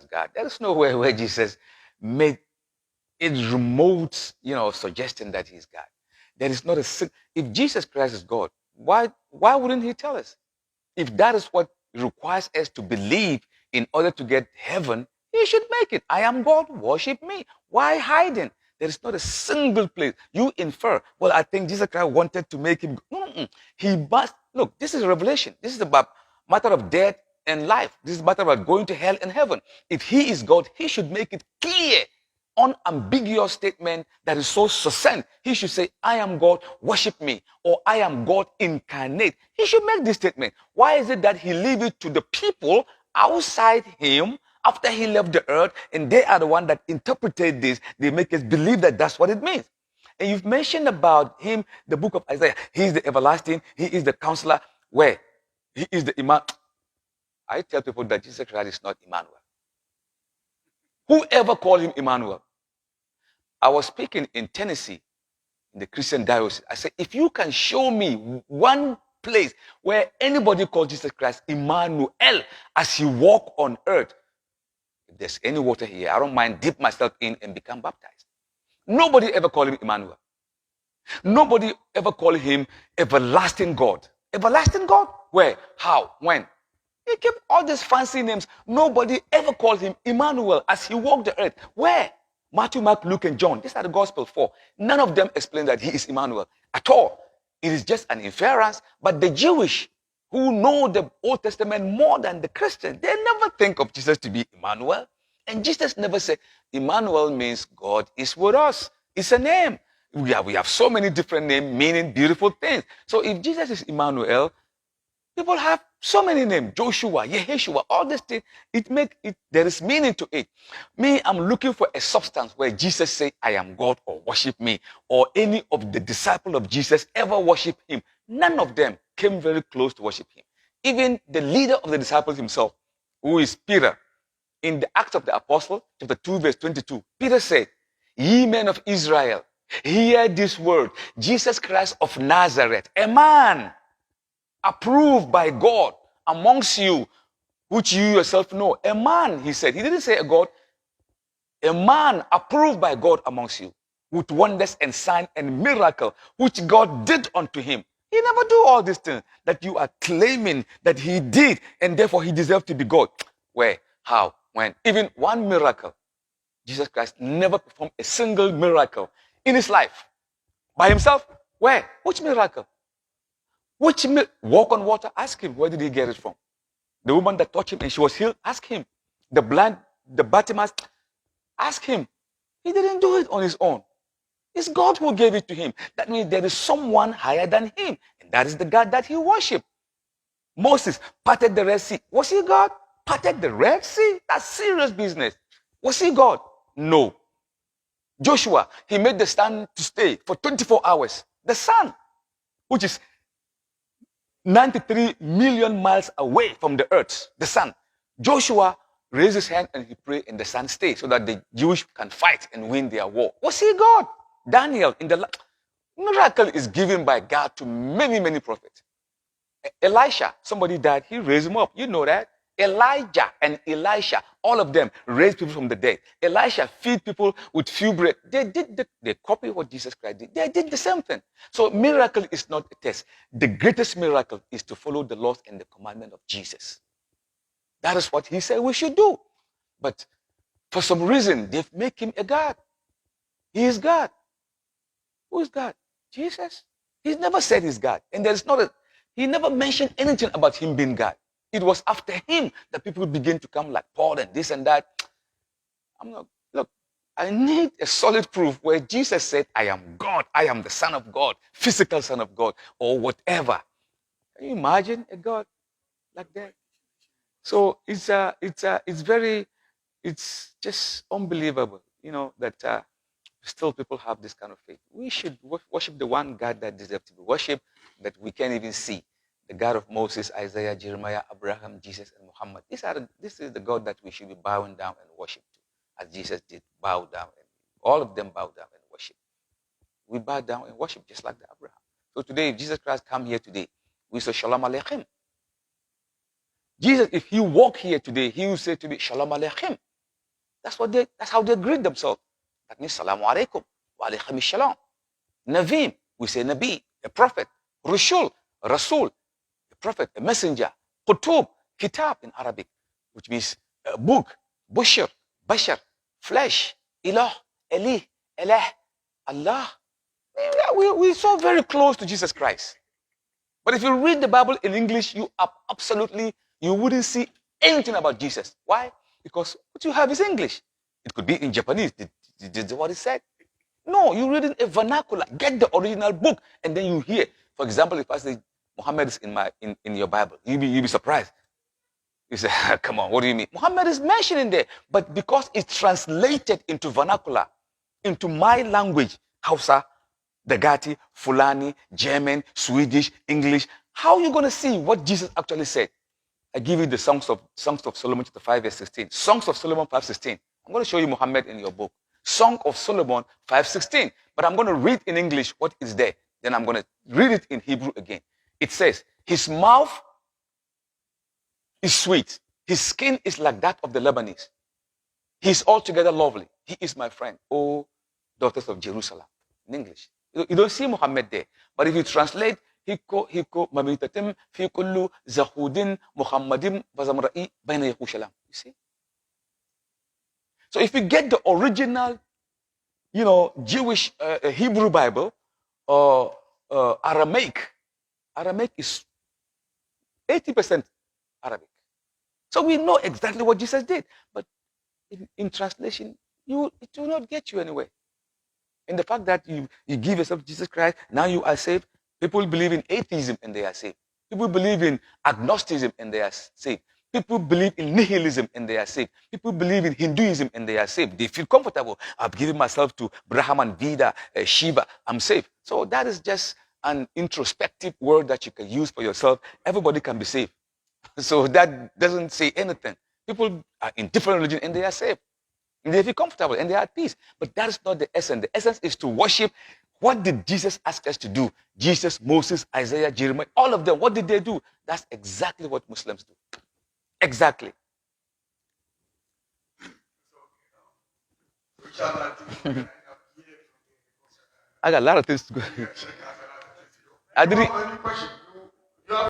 as God. There is nowhere where Jesus made it remote, suggestion that he's God. There is not a if Jesus Christ is God, why wouldn't he tell us? If that is what requires us to believe in order to get heaven, he should make it. I am God, worship me. Why hiding? There is not a single place. You infer, well, I think Jesus Christ wanted to make him. He must, look, this is revelation. This is about matter of death and life. This is a matter about going to hell and heaven. If he is God, he should make it clear, unambiguous statement that is so succinct. He should say, I am God, worship me, or I am God incarnate. He should make this statement. Why is it that he leave it to the people outside him after he left the earth, and they are the one that interpreted this? They make us believe that that's what it means. And you've mentioned about him, the book of Isaiah. He is the everlasting, he is the counselor. Where? He is the Emmanuel. I tell people that Jesus Christ is not Emmanuel. Whoever called him Emmanuel? I was speaking in Tennessee, in the Christian diocese. I said, if you can show me one place where anybody called Jesus Christ Emmanuel as he walked on earth, if there's any water here, I don't mind dip myself in and become baptized. Nobody ever called him Emmanuel. Nobody ever called him everlasting God. Everlasting God? Where? How? When? He kept all these fancy names. Nobody ever called him Emmanuel as he walked the earth. Where? Matthew, Mark, Luke, and John. These are the Gospel 4. None of them explain that he is Emmanuel at all. It is just an inference. But the Jewish, who know the Old Testament more than the Christians, they never think of Jesus to be Emmanuel. And Jesus never said, Emmanuel means God is with us. It's a name. We have so many different names meaning beautiful things. So if Jesus is Emmanuel, people have so many names. Joshua, Yeshua, all these things. There is meaning to it. Me, I'm looking for a substance where Jesus say, I am God, or worship me, or any of the disciples of Jesus ever worship him. None of them came very close to worship him. Even the leader of the disciples himself, who is Peter, in the Acts of the Apostle, chapter 2, verse 22, Peter said, ye men of Israel, hear this word, Jesus Christ of Nazareth, a man approved by God amongst you, which you yourself know. A man, he said. He didn't say a God. A man approved by God amongst you, with wonders and signs and miracle, which God did unto him. He never do all these things that you are claiming that he did, and therefore he deserved to be God. Where? How? When? Even one miracle. Jesus Christ never performed a single miracle in his life. By himself? Where? Which miracle? Walk on water? Ask him, where did he get it from? The woman that touched him and she was healed? Ask him. The blind, the Bartimaeus? Ask him. He didn't do it on his own. It's God who gave it to him. That means there is someone higher than him. And that is the God that he worshiped. Moses parted the Red Sea. Was he God? Parted the Red Sea? That's serious business. Was he God? No. Joshua, he made the sun to stay for 24 hours. The sun, which is 93 million miles away from the earth, the sun. Joshua raised his hand and he prayed, and the sun stayed so that the Jewish can fight and win their war. Was he God? Daniel, miracle is given by God to many, many prophets. Elisha, somebody died, he raised him up. You know that. Elijah and Elisha, all of them raised people from the dead. Elisha feed people with few bread. They copy what Jesus Christ did. They did the same thing. So miracle is not a test. The greatest miracle is to follow the laws and the commandment of Jesus. That is what he said we should do. But for some reason, they've made him a God. He is God. Who is God? Jesus. He's never said he's God. And he never mentioned anything about him being God. It was after him that people begin to come like Paul and this and that. Look, I need a solid proof where Jesus said, I am God, I am the Son of God, physical Son of God, or whatever. Can you imagine a God like that? So it's just unbelievable, that still people have this kind of faith. We should worship the one God that deserves to be worshipped, that we can't even see. The God of Moses, Isaiah, Jeremiah, Abraham, Jesus, and Muhammad. This is the God that we should be bowing down and worship to, as Jesus did bow down. And all of them bow down and worship. We bow down and worship just like the Abraham. So today, if Jesus Christ come here today, we say Shalom Aleichem. Jesus, if he walk here today, he will say to me, Shalom Aleichem. That's how they greet themselves. That means Salamu alaikum, wa alaikum shalom. Navim, we say Nabi, a prophet. Rasul, a prophet, a messenger. Kutub, kitab in Arabic, which means a book. Bushir, bashar, flesh. Ilah, Eli, Elah, Allah. We're so very close to Jesus Christ. But if you read the Bible in English, you wouldn't see anything about Jesus. Why? Because what you have is English. It could be in Japanese. Did what it said? No, you read in a vernacular. Get the original book, and then you hear. For example, if I say Muhammad is in your Bible, you'll be surprised. You say, come on, what do you mean? Muhammad is mentioned in there, but because it's translated into vernacular, into my language, Hausa, Dagati, Fulani, German, Swedish, English, how are you going to see what Jesus actually said? I give you the Songs of Solomon chapter 5 verse 16. Songs of Solomon 5:16. I'm going to show you Muhammad in your book. Song of Solomon 5:16. But I'm going to read in English what is there. Then I'm going to read it in Hebrew again. It says, his mouth is sweet. His skin is like that of the Lebanese. He is altogether lovely. He is my friend, O daughters of Jerusalem. In English. You don't see Muhammad there. But if you translate, hiko mamitatim fi kullu zahudin Muhammadim bazamra'i bayna Yerushalayim. You see? So if you get the original, Jewish Hebrew Bible or Aramaic is 80% Arabic. So we know exactly what Jesus did. But in translation, it will not get you anywhere. In the fact that you give yourself to Jesus Christ, now you are saved. People believe in atheism and they are saved. People believe in agnosticism and they are saved. People believe in nihilism and they are saved. People believe in Hinduism and they are saved. They feel comfortable. I've given myself to Brahman, Veda, Shiva. I'm saved. So that is just an introspective word that you can use for yourself. Everybody can be saved. So that doesn't say anything. People are in different religions and they are saved. And they feel comfortable and they are at peace. But that is not the essence. The essence is to worship. What did Jesus ask us to do? Jesus, Moses, Isaiah, Jeremiah, all of them, what did they do? That's exactly what Muslims do. Exactly. I got a lot of things to go. I didn't.